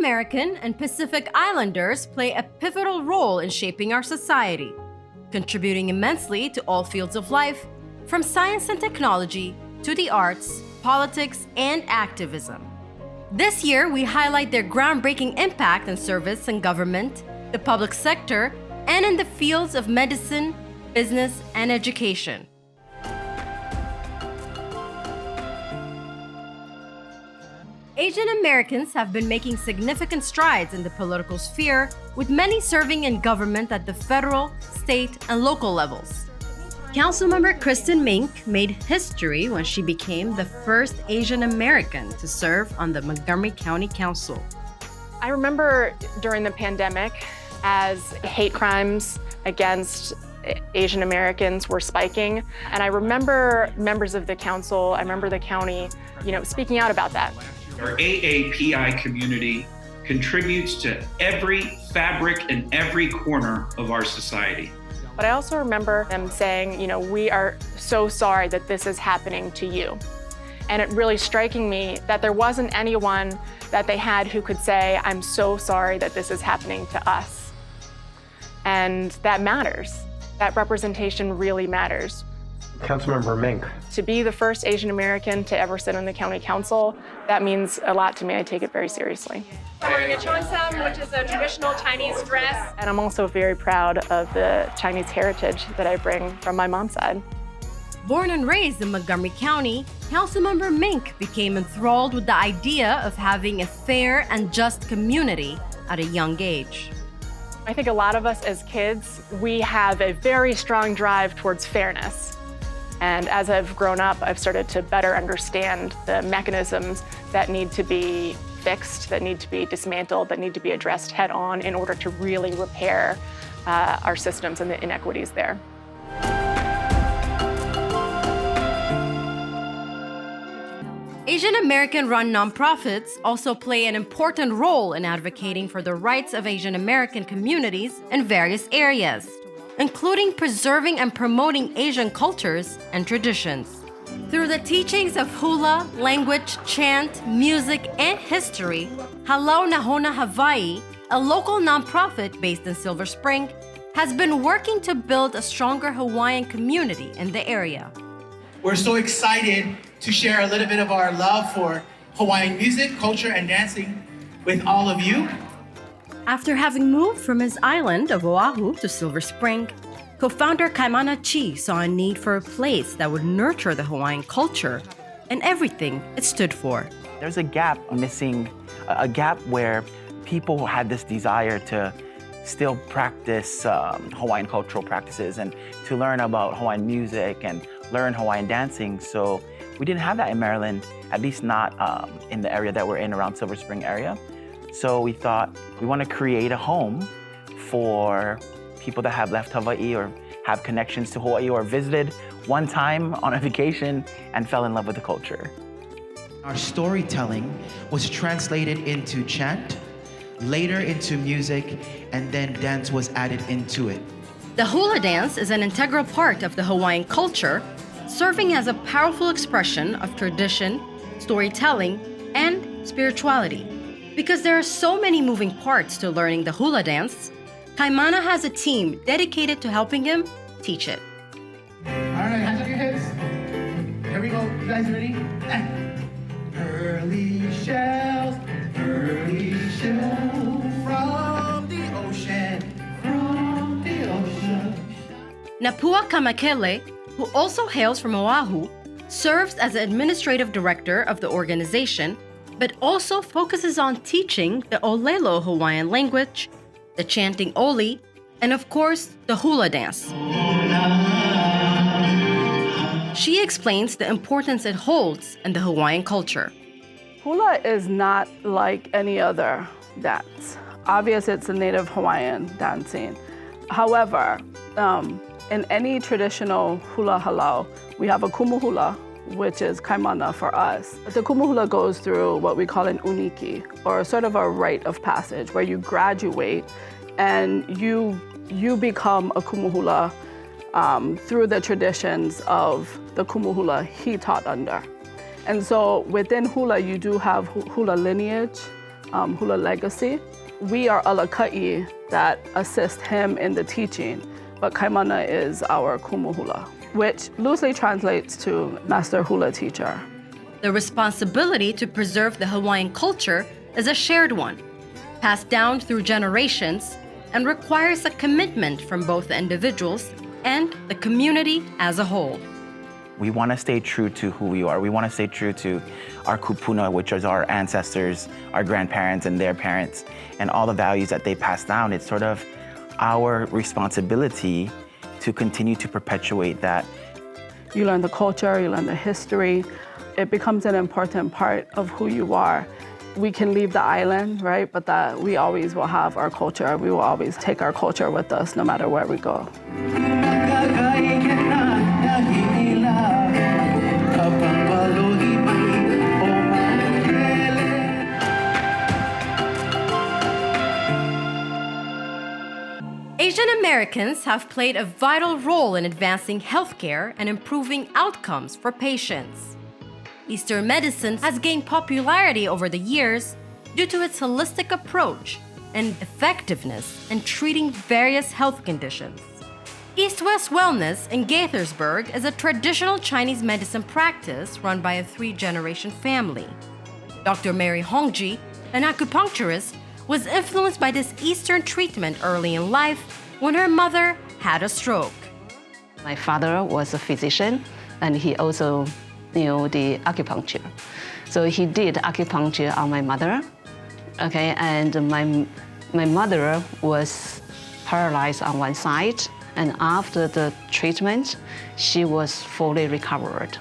American and Pacific Islanders play a pivotal role in shaping our society, contributing immensely to all fields of life, from science and technology to the arts, politics, and activism. This year, we highlight their groundbreaking impact in service and government, the public sector, and in the fields of medicine, business, and education. Asian Americans have been making significant strides in the political sphere, with many serving in government at the federal, state, and local levels. Councilmember Kristin Mink made history when she became the first Asian American to serve on the Montgomery County Council. I remember during the pandemic, as hate crimes against Asian Americans were spiking, and I remember members of the council, I remember the county, speaking out about that. Our AAPI community contributes to every fabric and every corner of our society. But I also remember them saying, we are so sorry that this is happening to you. And it really striking me that there wasn't anyone that they had who could say, I'm so sorry that this is happening to us. And that matters. That representation really matters. Councilmember Mink. To be the first Asian American to ever sit on the county council, that means a lot to me. I take it very seriously. I'm wearing a cheongsam, which is a traditional Chinese dress. And I'm also very proud of the Chinese heritage that I bring from my mom's side. Born and raised in Montgomery County, Councilmember Mink became enthralled with the idea of having a fair and just community at a young age. I think a lot of us as kids, we have a very strong drive towards fairness. And as I've grown up, I've started to better understand the mechanisms that need to be fixed, that need to be dismantled, that need to be addressed head on in order to really repair our systems and the inequities there. Asian American-run nonprofits also play an important role in advocating for the rights of Asian American communities in various areas, including preserving and promoting Asian cultures and traditions. Through the teachings of hula, language, chant, music, and history, Hālau Nohona Hawaiʻi, a local nonprofit based in Silver Spring, has been working to build a stronger Hawaiian community in the area. We're so excited to share a little bit of our love for Hawaiian music, culture, and dancing with all of you. After having moved from his island of Oahu to Silver Spring, co-founder Kaimana Chee saw a need for a place that would nurture the Hawaiian culture and everything it stood for. There's a gap missing, a gap where people had this desire to still practice Hawaiian cultural practices and to learn about Hawaiian music and learn Hawaiian dancing. So we didn't have that in Maryland, at least not in the area that we're in around Silver Spring area. So we thought we want to create a home for people that have left Hawaii or have connections to Hawaii or visited one time on a vacation and fell in love with the culture. Our storytelling was translated into chant, later into music, and then dance was added into it. The hula dance is an integral part of the Hawaiian culture, serving as a powerful expression of tradition, storytelling, and spirituality. Because there are so many moving parts to learning the hula dance, Kaimana has a team dedicated to helping him teach it. All right, hands on your hips. Here we go. You guys ready? Pearly shells from the ocean, Napua Kamakele, who also hails from Oahu, serves as the administrative director of the organization, but also focuses on teaching the Olelo Hawaiian language, the chanting Oli, and of course, the hula dance. She explains the importance it holds in the Hawaiian culture. Hula is not like any other dance. Obviously, it's a native Hawaiian dancing. However, in any traditional hula halau, we have a kumu hula, which is kaimana for us. The kumu hula goes through what we call an uniki, or sort of a rite of passage, where you graduate and you become a kumu hula through the traditions of the kumu hula he taught under. And so within hula, you do have hula lineage, hula legacy. We are alaka'i that assist him in the teaching, but Kaimana is our kumu hula, which loosely translates to master hula teacher. The responsibility to preserve the Hawaiian culture is a shared one, passed down through generations, and requires a commitment from both the individuals and the community as a whole. We want to stay true to who we are. We want to stay true to our kupuna, which is our ancestors, our grandparents and their parents, and all the values that they passed down. It's sort of our responsibility to continue to perpetuate that. You learn the culture, you learn the history. It becomes an important part of who you are. We can leave the island, right? But that we always will have our culture. We will always take our culture with us no matter where we go. Asian Americans have played a vital role in advancing healthcare and improving outcomes for patients. Eastern medicine has gained popularity over the years due to its holistic approach and effectiveness in treating various health conditions. East-West Wellness in Gaithersburg is a traditional Chinese medicine practice run by a 3-generation family. Dr. Mary Hongji, an acupuncturist, was influenced by this Eastern treatment early in life when her mother had a stroke. My father was a physician, and he also knew the acupuncture. So he did acupuncture on my mother, okay, and my mother was paralyzed on one side, and after the treatment, she was fully recovered.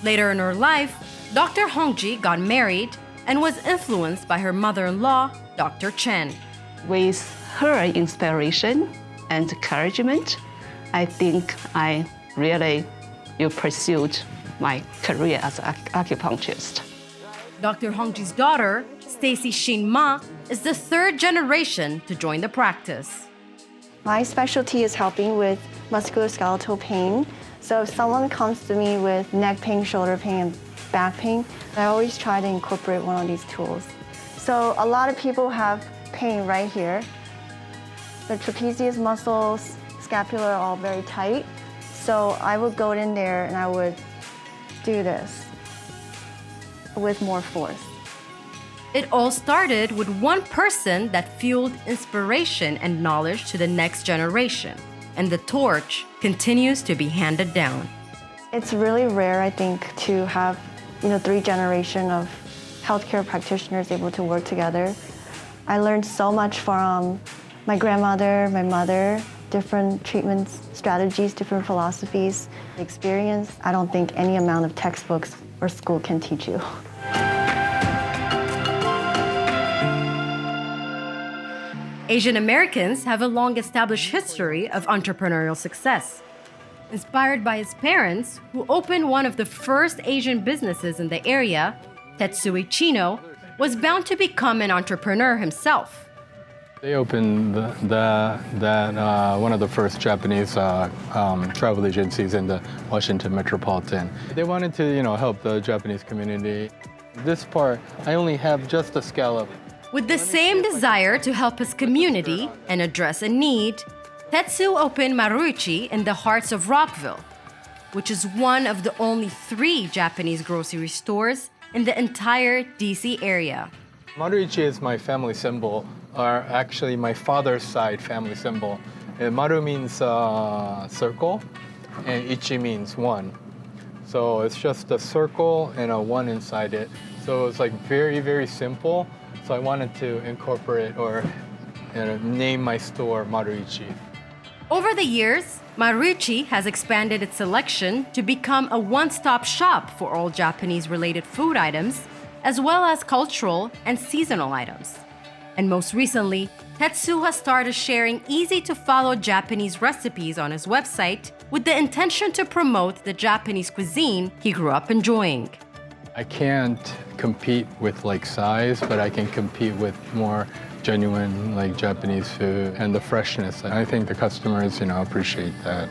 Later in her life, Dr. Hongji got married and was influenced by her mother-in-law, Dr. Chen. With her inspiration and encouragement, I think I really pursued my career as an acupuncturist. Dr. Hongji's daughter, Stacey Ma, is the 3rd generation to join the practice. My specialty is helping with musculoskeletal pain. So if someone comes to me with neck pain, shoulder pain, and back pain, I always try to incorporate one of these tools. So a lot of people have pain right here. The trapezius muscles, scapula are all very tight. So I would go in there and I would do this with more force. It all started with one person that fueled inspiration and knowledge to the next generation, and the torch continues to be handed down. It's really rare, I think, to have 3 generations of healthcare practitioners able to work together. I learned so much from my grandmother, my mother, different treatment strategies, different philosophies. Experience, I don't think any amount of textbooks or school can teach you. Asian Americans have a long-established history of entrepreneurial success. Inspired by his parents, who opened one of the first Asian businesses in the area, Tetsu Ichino was bound to become an entrepreneur himself. They opened one of the first Japanese travel agencies in the Washington metropolitan. They wanted to, help the Japanese community. This part, I only have just a scallop. With the same desire to help his community and address a need, Tetsu opened Maruichi in the hearts of Rockville, which is one of the only 3 Japanese grocery stores in the entire DC area. Maruichi is my family symbol, or actually my father's side family symbol. Maru means circle, and Ichi means 1. So it's just a circle and a 1 inside it. So it's like very, very simple. So I wanted to incorporate or name my store Maruichi. Over the years, Maruichi has expanded its selection to become a one-stop shop for all Japanese-related food items, as well as cultural and seasonal items. And most recently, Tetsu has started sharing easy-to-follow Japanese recipes on his website with the intention to promote the Japanese cuisine he grew up enjoying. I can't compete with size, but I can compete with more genuine Japanese food and the freshness. I think the customers, appreciate that.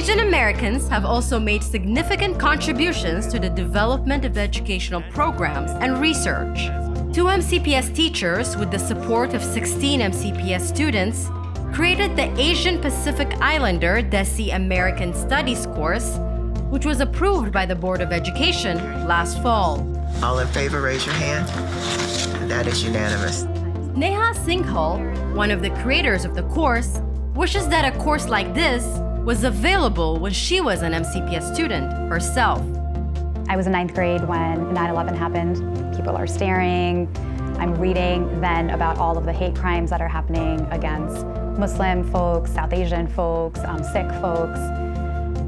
Asian Americans have also made significant contributions to the development of educational programs and research. 2 MCPS teachers, with the support of 16 MCPS students, created the Asian Pacific Islander Desi American Studies course, which was approved by the Board of Education last fall. All in favor, raise your hand. That is unanimous. Neha Singhal, one of the creators of the course, wishes that a course like this was available when she was an MCPS student herself. I was in 9th grade when 9/11 happened. People are staring. I'm reading then about all of the hate crimes that are happening against Muslim folks, South Asian folks, Sikh folks,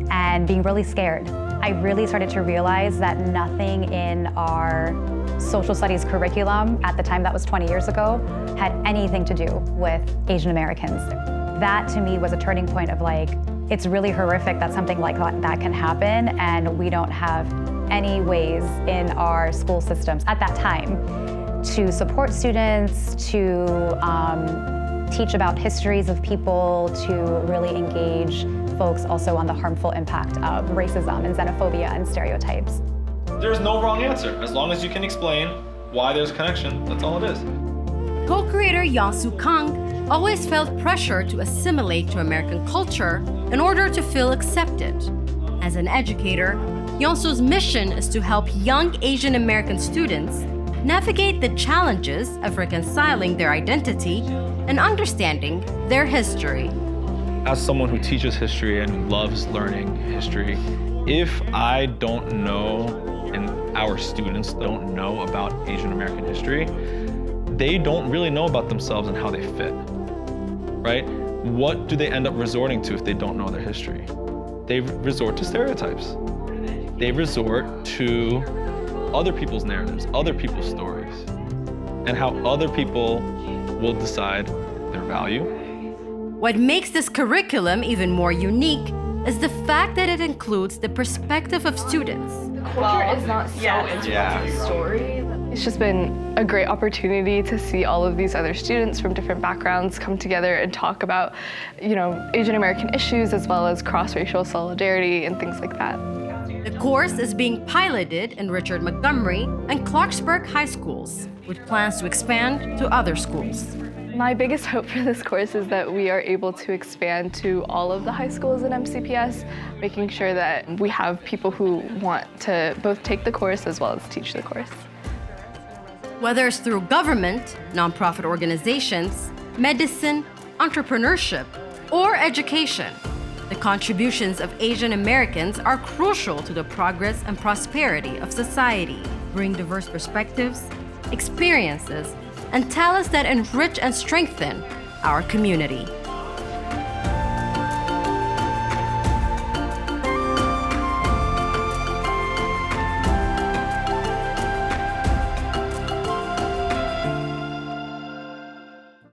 and being really scared. I really started to realize that nothing in our social studies curriculum at the time, that was 20 years ago, had anything to do with Asian Americans. That to me was a turning point of like, it's really horrific that something like that can happen, and we don't have any ways in our school systems at that time to support students, to teach about histories of people, to really engage folks also on the harmful impact of racism and xenophobia and stereotypes. There's no wrong answer. As long as you can explain why there's a connection, that's all it is. Co-creator Yonsoo Kang always felt pressure to assimilate to American culture in order to feel accepted. As an educator, Yonsoo's mission is to help young Asian American students navigate the challenges of reconciling their identity and understanding their history. As someone who teaches history and loves learning history, if I don't know and our students don't know about Asian American history, they don't really know about themselves and how they fit, right? What do they end up resorting to if they don't know their history? They resort to stereotypes. They resort to other people's narratives, other people's stories, and how other people will decide their value. What makes this curriculum even more unique is the fact that it includes the perspective of students. Culture is not so into the story. It's just been a great opportunity to see all of these other students from different backgrounds come together and talk about, Asian American issues as well as cross-racial solidarity and things like that. The course is being piloted in Richard Montgomery and Clarksburg high schools, with plans to expand to other schools. My biggest hope for this course is that we are able to expand to all of the high schools in MCPS, making sure that we have people who want to both take the course as well as teach the course. Whether it's through government, nonprofit organizations, medicine, entrepreneurship, or education, the contributions of Asian Americans are crucial to the progress and prosperity of society, bring diverse perspectives, experiences, and talents that enrich and strengthen our community.